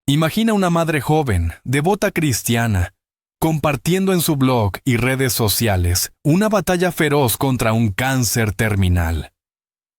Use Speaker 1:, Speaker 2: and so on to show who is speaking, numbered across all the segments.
Speaker 1: Imagina una madre joven, devota cristiana, compartiendo en su blog y redes sociales una batalla feroz contra un cáncer terminal.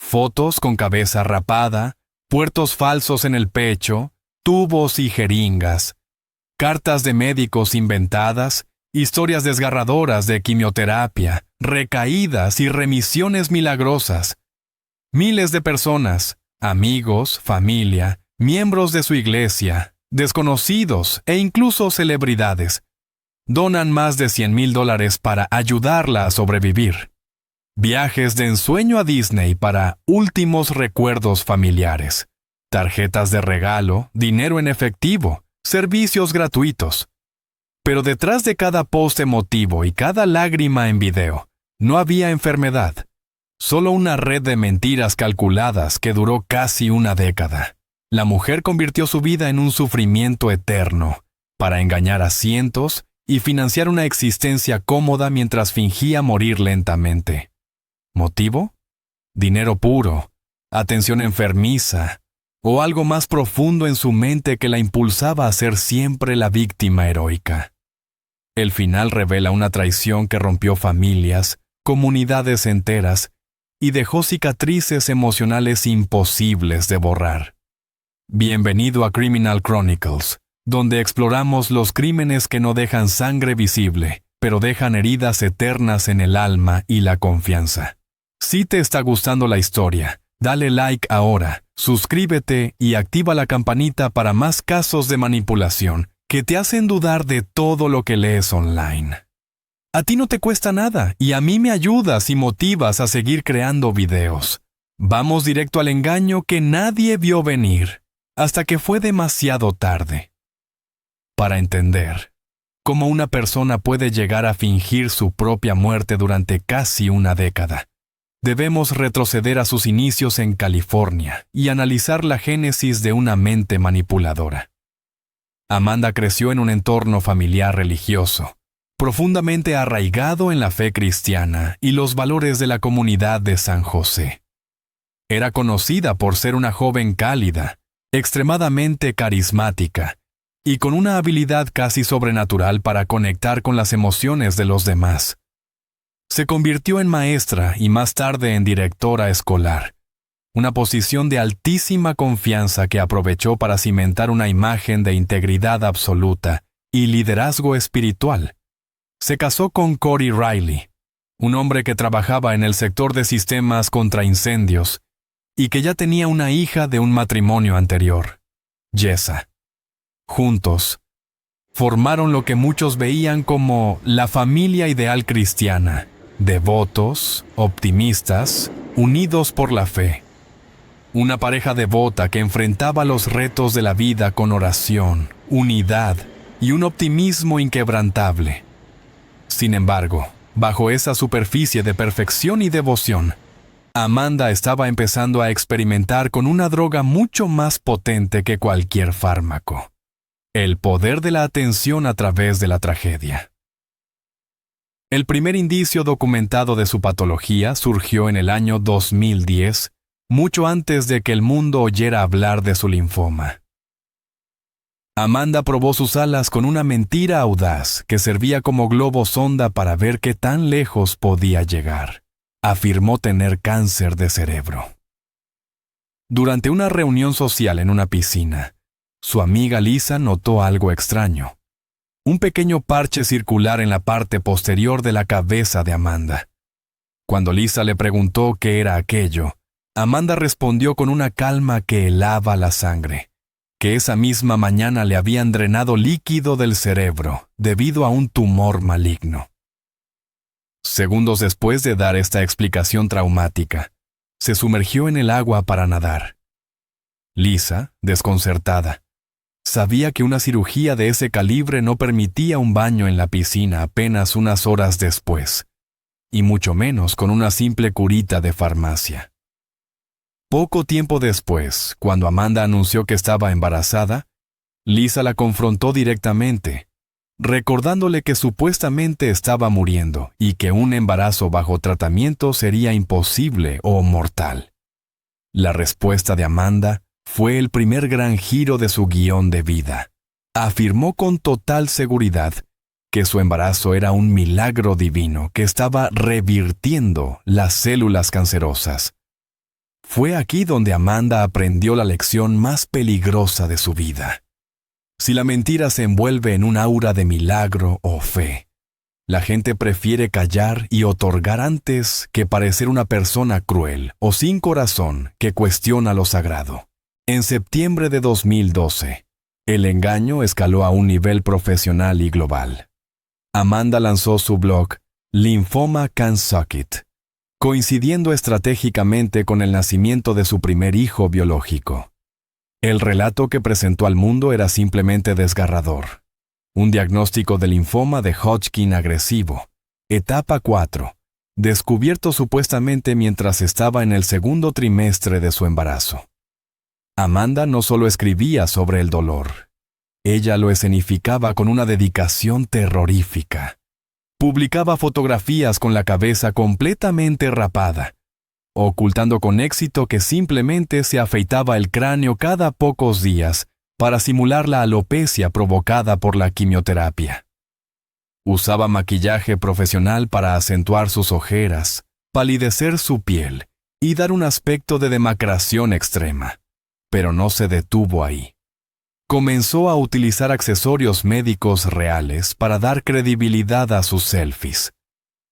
Speaker 1: Fotos con cabeza rapada, puertos falsos en el pecho, tubos y jeringas, cartas de médicos inventadas, historias desgarradoras de quimioterapia, recaídas y remisiones milagrosas. Miles de personas, amigos, familia, miembros de su iglesia, desconocidos e incluso celebridades, donan más de $100,000 para ayudarla a sobrevivir. Viajes de ensueño a Disney para últimos recuerdos familiares, tarjetas de regalo, dinero en efectivo, servicios gratuitos. Pero detrás de cada post emotivo y cada lágrima en video, no había enfermedad, solo una red de mentiras calculadas que duró casi una década. La mujer convirtió su vida en un sufrimiento eterno, para engañar a cientos y financiar una existencia cómoda mientras fingía morir lentamente. ¿Motivo? Dinero puro, atención enfermiza, o algo más profundo en su mente que la impulsaba a ser siempre la víctima heroica. El final revela una traición que rompió familias, comunidades enteras, y dejó cicatrices emocionales imposibles de borrar. Bienvenido a Criminal Chronicles, donde exploramos los crímenes que no dejan sangre visible, pero dejan heridas eternas en el alma y la confianza. Si te está gustando la historia, dale like ahora, suscríbete y activa la campanita para más casos de manipulación que te hacen dudar de todo lo que lees online. A ti no te cuesta nada y a mí me ayudas y motivas a seguir creando videos. Vamos directo al engaño que nadie vio venir, hasta que fue demasiado tarde. Para entender cómo una persona puede llegar a fingir su propia muerte durante casi una década, debemos retroceder a sus inicios en California y analizar la génesis de una mente manipuladora. Amanda creció en un entorno familiar religioso, profundamente arraigado en la fe cristiana y los valores de la comunidad de San José. Era conocida por ser una joven cálida, extremadamente carismática y con una habilidad casi sobrenatural para conectar con las emociones de los demás. Se convirtió en maestra y más tarde en directora escolar, una posición de altísima confianza que aprovechó para cimentar una imagen de integridad absoluta y liderazgo espiritual. Se casó con Corey Riley, un hombre que trabajaba en el sector de sistemas contra incendios y que ya tenía una hija de un matrimonio anterior, Jessa. Juntos, formaron lo que muchos veían como la familia ideal cristiana, devotos, optimistas, unidos por la fe. Una pareja devota que enfrentaba los retos de la vida con oración, unidad y un optimismo inquebrantable. Sin embargo, bajo esa superficie de perfección y devoción, Amanda estaba empezando a experimentar con una droga mucho más potente que cualquier fármaco: el poder de la atención a través de la tragedia. El primer indicio documentado de su patología surgió en el año 2010, mucho antes de que el mundo oyera hablar de su linfoma. Amanda probó sus alas con una mentira audaz que servía como globo sonda para ver qué tan lejos podía llegar. Afirmó tener cáncer de cerebro. Durante una reunión social en una piscina, su amiga Lisa notó algo extraño: un pequeño parche circular en la parte posterior de la cabeza de Amanda. Cuando Lisa le preguntó qué era aquello, Amanda respondió con una calma que helaba la sangre, que esa misma mañana le habían drenado líquido del cerebro debido a un tumor maligno. Segundos después de dar esta explicación traumática, se sumergió en el agua para nadar. Lisa, desconcertada, sabía que una cirugía de ese calibre no permitía un baño en la piscina apenas unas horas después, y mucho menos con una simple curita de farmacia. Poco tiempo después, cuando Amanda anunció que estaba embarazada, Lisa la confrontó directamente, recordándole que supuestamente estaba muriendo y que un embarazo bajo tratamiento sería imposible o mortal. La respuesta de Amanda Fue el primer gran giro de su guión de vida. Afirmó con total seguridad que su embarazo era un milagro divino que estaba revirtiendo las células cancerosas. Fue aquí donde Amanda aprendió la lección más peligrosa de su vida. Si la mentira se envuelve en un aura de milagro o fe, la gente prefiere callar y otorgar antes que parecer una persona cruel o sin corazón que cuestiona lo sagrado. En septiembre de 2012, el engaño escaló a un nivel profesional y global. Amanda lanzó su blog Lymphoma Can Suck It, coincidiendo estratégicamente con el nacimiento de su primer hijo biológico. El relato que presentó al mundo era simplemente desgarrador. Un diagnóstico de linfoma de Hodgkin agresivo, etapa 4, descubierto supuestamente mientras estaba en el segundo trimestre de su embarazo. Amanda no solo escribía sobre el dolor, ella lo escenificaba con una dedicación terrorífica. Publicaba fotografías con la cabeza completamente rapada, ocultando con éxito que simplemente se afeitaba el cráneo cada pocos días para simular la alopecia provocada por la quimioterapia. Usaba maquillaje profesional para acentuar sus ojeras, palidecer su piel y dar un aspecto de demacración extrema. Pero no se detuvo ahí. Comenzó a utilizar accesorios médicos reales para dar credibilidad a sus selfies.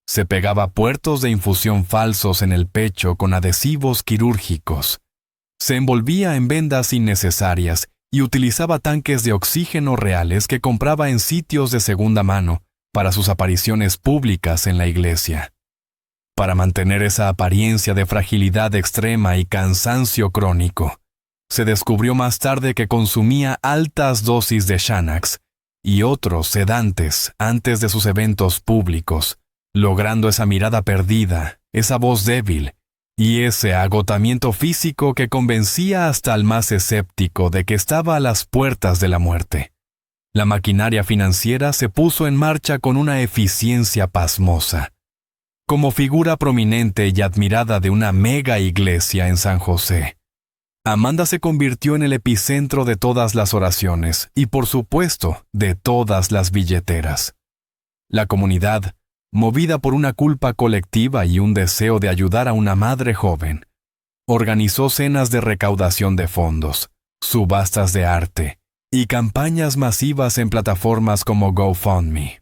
Speaker 1: Se pegaba puertos de infusión falsos en el pecho con adhesivos quirúrgicos. Se envolvía en vendas innecesarias y utilizaba tanques de oxígeno reales que compraba en sitios de segunda mano para sus apariciones públicas en la iglesia. Para mantener esa apariencia de fragilidad extrema y cansancio crónico, se descubrió más tarde que consumía altas dosis de Xanax y otros sedantes antes de sus eventos públicos, logrando esa mirada perdida, esa voz débil y ese agotamiento físico que convencía hasta al más escéptico de que estaba a las puertas de la muerte. La maquinaria financiera se puso en marcha con una eficiencia pasmosa. Como figura prominente y admirada de una mega iglesia en San José, Amanda se convirtió en el epicentro de todas las oraciones y, por supuesto, de todas las billeteras. La comunidad, movida por una culpa colectiva y un deseo de ayudar a una madre joven, organizó cenas de recaudación de fondos, subastas de arte y campañas masivas en plataformas como GoFundMe.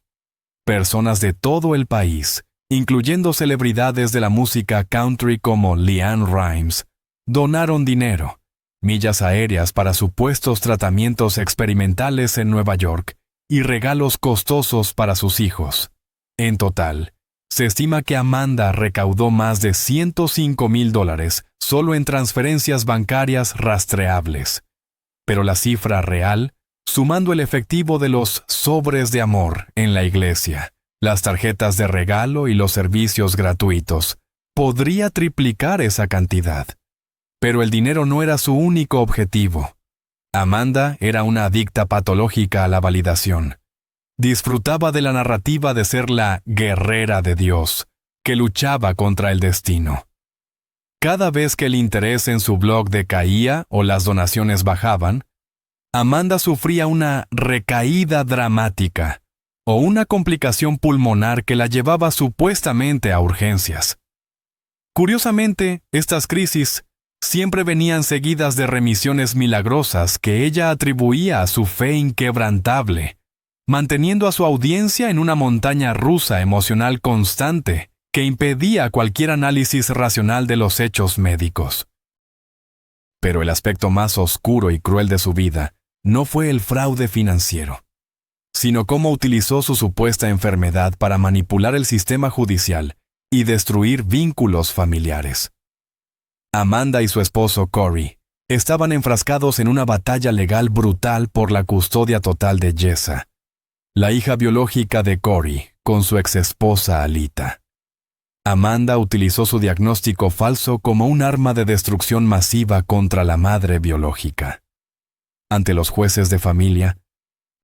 Speaker 1: Personas de todo el país, incluyendo celebridades de la música country como LeAnn Rimes, donaron dinero, millas aéreas para supuestos tratamientos experimentales en Nueva York y regalos costosos para sus hijos. En total, se estima que Amanda recaudó más de $105,000 solo en transferencias bancarias rastreables. Pero la cifra real, sumando el efectivo de los sobres de amor en la iglesia, las tarjetas de regalo y los servicios gratuitos, podría triplicar esa cantidad. Pero el dinero no era su único objetivo. Amanda era una adicta patológica a la validación. Disfrutaba de la narrativa de ser la guerrera de Dios, que luchaba contra el destino. Cada vez que el interés en su blog decaía o las donaciones bajaban, Amanda sufría una recaída dramática o una complicación pulmonar que la llevaba supuestamente a urgencias. Curiosamente, estas crisis siempre venían seguidas de remisiones milagrosas que ella atribuía a su fe inquebrantable, manteniendo a su audiencia en una montaña rusa emocional constante que impedía cualquier análisis racional de los hechos médicos. Pero el aspecto más oscuro y cruel de su vida no fue el fraude financiero, sino cómo utilizó su supuesta enfermedad para manipular el sistema judicial y destruir vínculos familiares. Amanda y su esposo Corey estaban enfrascados en una batalla legal brutal por la custodia total de Jessa, la hija biológica de Corey, con su exesposa Alita. Amanda utilizó su diagnóstico falso como un arma de destrucción masiva contra la madre biológica. Ante los jueces de familia,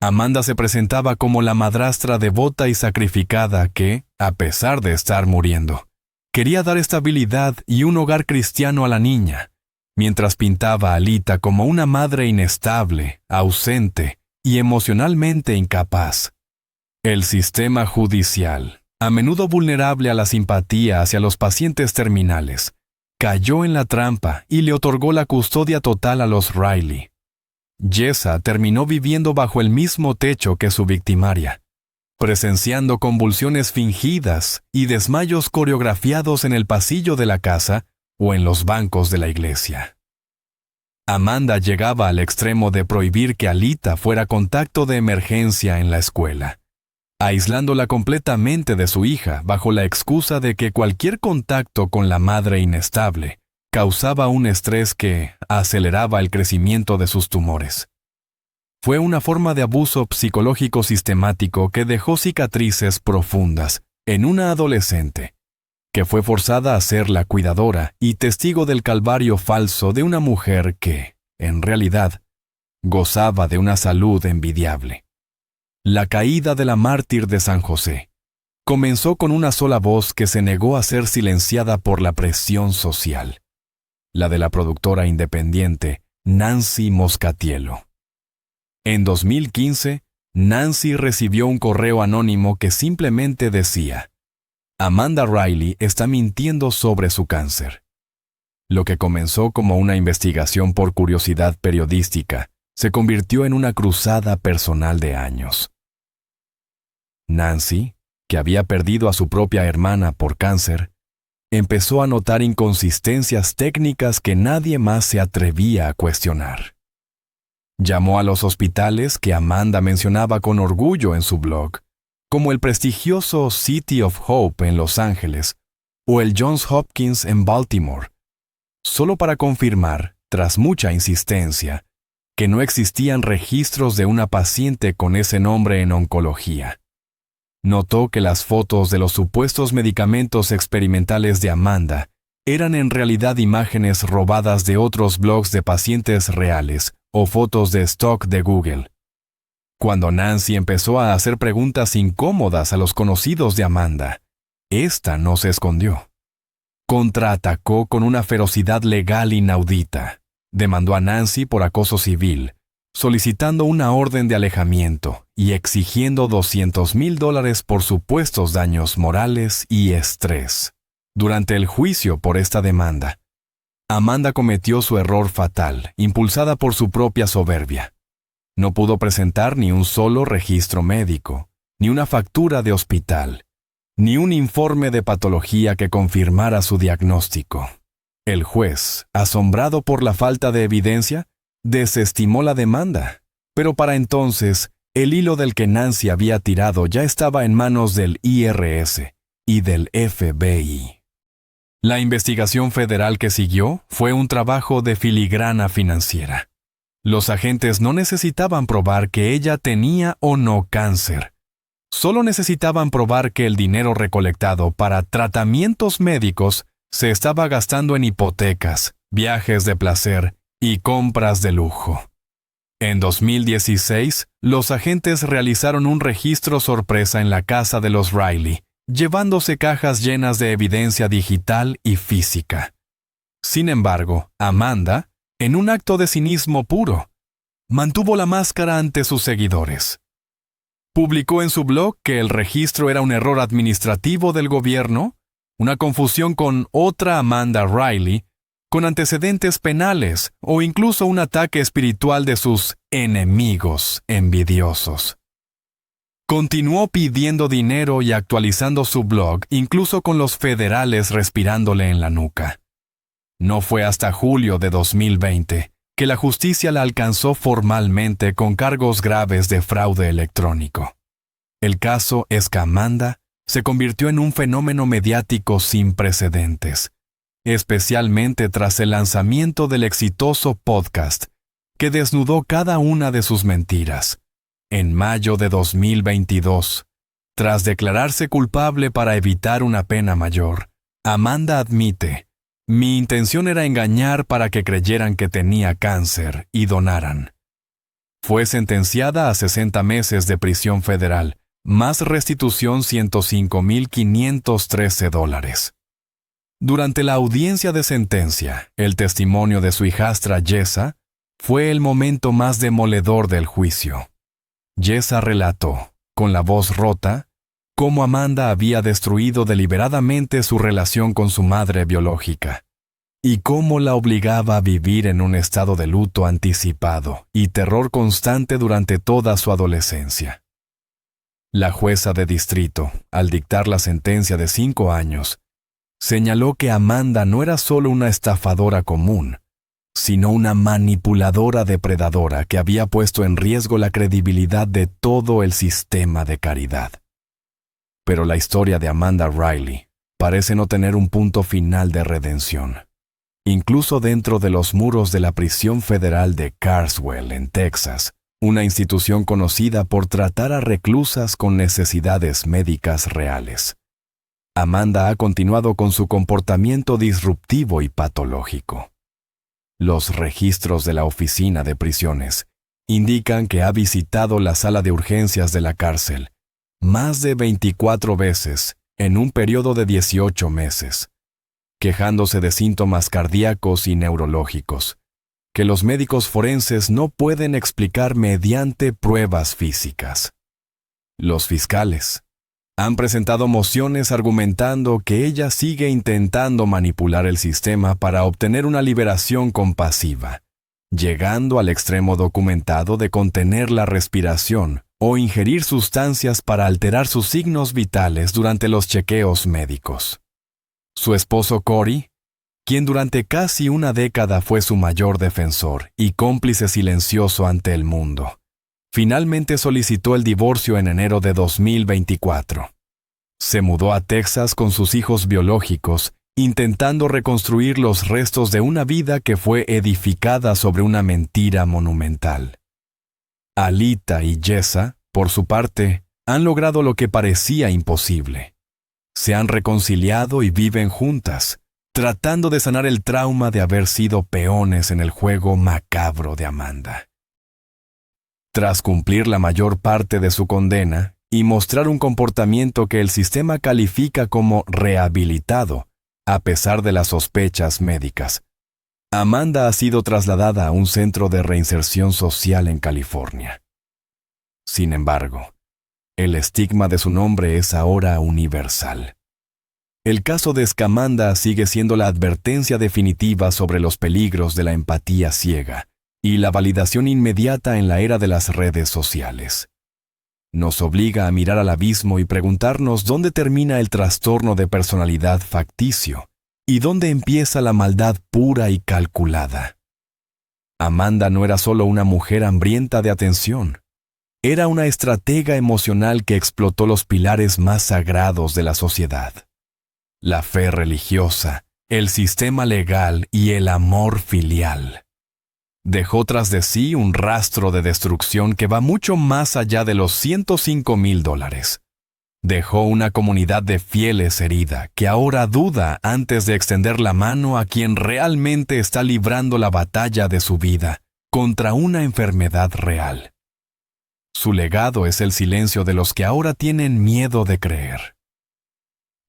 Speaker 1: Amanda se presentaba como la madrastra devota y sacrificada que, a pesar de estar muriendo, quería dar estabilidad y un hogar cristiano a la niña, mientras pintaba a Alita como una madre inestable, ausente y emocionalmente incapaz. El sistema judicial, a menudo vulnerable a la simpatía hacia los pacientes terminales, cayó en la trampa y le otorgó la custodia total a los Riley. Jessa terminó viviendo bajo el mismo techo que su victimaria, presenciando convulsiones fingidas y desmayos coreografiados en el pasillo de la casa o en los bancos de la iglesia. Amanda llegaba al extremo de prohibir que Alita fuera contacto de emergencia en la escuela, aislándola completamente de su hija bajo la excusa de que cualquier contacto con la madre inestable causaba un estrés que aceleraba el crecimiento de sus tumores. Fue una forma de abuso psicológico sistemático que dejó cicatrices profundas en una adolescente, que fue forzada a ser la cuidadora y testigo del calvario falso de una mujer que, en realidad, gozaba de una salud envidiable. La caída de la mártir de San José comenzó con una sola voz que se negó a ser silenciada por la presión social, la de la productora independiente Nancy Moscatiello. En 2015, Nancy recibió un correo anónimo que simplemente decía: Amanda Riley está mintiendo sobre su cáncer. Lo que comenzó como una investigación por curiosidad periodística se convirtió en una cruzada personal de años. Nancy, que había perdido a su propia hermana por cáncer, empezó a notar inconsistencias técnicas que nadie más se atrevía a cuestionar. Llamó a los hospitales que Amanda mencionaba con orgullo en su blog, como el prestigioso City of Hope en Los Ángeles o el Johns Hopkins en Baltimore, solo para confirmar, tras mucha insistencia, que no existían registros de una paciente con ese nombre en oncología. Notó que las fotos de los supuestos medicamentos experimentales de Amanda eran en realidad imágenes robadas de otros blogs de pacientes reales o fotos de stock de Google. Cuando Nancy empezó a hacer preguntas incómodas a los conocidos de Amanda, ésta no se escondió. Contraatacó con una ferocidad legal inaudita. Demandó a Nancy por acoso civil, solicitando una orden de alejamiento y exigiendo $200,000 por supuestos daños morales y estrés. Durante el juicio por esta demanda, Amanda cometió su error fatal, impulsada por su propia soberbia. No pudo presentar ni un solo registro médico, ni una factura de hospital, ni un informe de patología que confirmara su diagnóstico. El juez, asombrado por la falta de evidencia, desestimó la demanda, pero para entonces, el hilo del que Nancy había tirado ya estaba en manos del IRS y del FBI. La investigación federal que siguió fue un trabajo de filigrana financiera. Los agentes no necesitaban probar que ella tenía o no cáncer. Solo necesitaban probar que el dinero recolectado para tratamientos médicos se estaba gastando en hipotecas, viajes de placer y compras de lujo. En 2016, los agentes realizaron un registro sorpresa en la casa de los Riley, llevándose cajas llenas de evidencia digital y física. Sin embargo, Amanda, en un acto de cinismo puro, mantuvo la máscara ante sus seguidores. Publicó en su blog que el registro era un error administrativo del gobierno, una confusión con otra Amanda Riley, con antecedentes penales o incluso un ataque espiritual de sus enemigos envidiosos. Continuó pidiendo dinero y actualizando su blog, incluso con los federales respirándole en la nuca. No fue hasta julio de 2020 que la justicia la alcanzó formalmente con cargos graves de fraude electrónico. El caso es que Amanda se convirtió en un fenómeno mediático sin precedentes, especialmente tras el lanzamiento del exitoso podcast que desnudó cada una de sus mentiras. En mayo de 2022, tras declararse culpable para evitar una pena mayor, Amanda admite: mi intención era engañar para que creyeran que tenía cáncer y donaran. Fue sentenciada a 60 meses de prisión federal, más restitución $105,513. Durante la audiencia de sentencia, el testimonio de su hijastra Jessa fue el momento más demoledor del juicio. Jessa relató, con la voz rota, cómo Amanda había destruido deliberadamente su relación con su madre biológica, y cómo la obligaba a vivir en un estado de luto anticipado y terror constante durante toda su adolescencia. La jueza de distrito, al dictar la sentencia de 5 años, señaló que Amanda no era solo una estafadora común, sino una manipuladora depredadora que había puesto en riesgo la credibilidad de todo el sistema de caridad. Pero la historia de Amanda Riley parece no tener un punto final de redención. Incluso dentro de los muros de la prisión federal de Carswell, en Texas, una institución conocida por tratar a reclusas con necesidades médicas reales, Amanda ha continuado con su comportamiento disruptivo y patológico. Los registros de la oficina de prisiones indican que ha visitado la sala de urgencias de la cárcel más de 24 veces en un periodo de 18 meses, quejándose de síntomas cardíacos y neurológicos, que los médicos forenses no pueden explicar mediante pruebas físicas. Los fiscales han presentado mociones argumentando que ella sigue intentando manipular el sistema para obtener una liberación compasiva, llegando al extremo documentado de contener la respiración o ingerir sustancias para alterar sus signos vitales durante los chequeos médicos. Su esposo Corey, quien durante casi una década fue su mayor defensor y cómplice silencioso ante el mundo, finalmente solicitó el divorcio en enero de 2024. Se mudó a Texas con sus hijos biológicos, intentando reconstruir los restos de una vida que fue edificada sobre una mentira monumental. Alita y Jessa, por su parte, han logrado lo que parecía imposible. Se han reconciliado y viven juntas, tratando de sanar el trauma de haber sido peones en el juego macabro de Amanda. Tras cumplir la mayor parte de su condena y mostrar un comportamiento que el sistema califica como rehabilitado, a pesar de las sospechas médicas, Amanda ha sido trasladada a un centro de reinserción social en California. Sin embargo, el estigma de su nombre es ahora universal. El caso de Scamanda sigue siendo la advertencia definitiva sobre los peligros de la empatía ciega y la validación inmediata en la era de las redes sociales. Nos obliga a mirar al abismo y preguntarnos dónde termina el trastorno de personalidad facticio y dónde empieza la maldad pura y calculada. Amanda no era solo una mujer hambrienta de atención. Era una estratega emocional que explotó los pilares más sagrados de la sociedad: la fe religiosa, el sistema legal y el amor filial. Dejó tras de sí un rastro de destrucción que va mucho más allá de los $105,000. Dejó una comunidad de fieles herida que ahora duda antes de extender la mano a quien realmente está librando la batalla de su vida contra una enfermedad real. Su legado es el silencio de los que ahora tienen miedo de creer.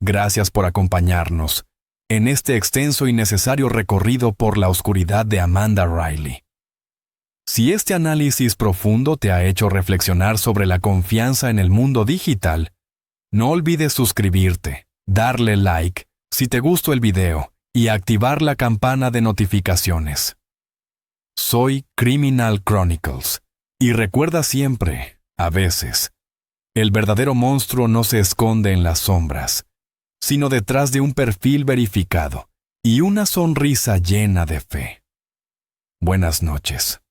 Speaker 1: Gracias por acompañarnos en este extenso y necesario recorrido por la oscuridad de Amanda Riley. Si este análisis profundo te ha hecho reflexionar sobre la confianza en el mundo digital, no olvides suscribirte, darle like si te gustó el video y activar la campana de notificaciones. Soy Criminal Chronicles y recuerda siempre, a veces, el verdadero monstruo no se esconde en las sombras, sino detrás de un perfil verificado y una sonrisa llena de fe. Buenas noches.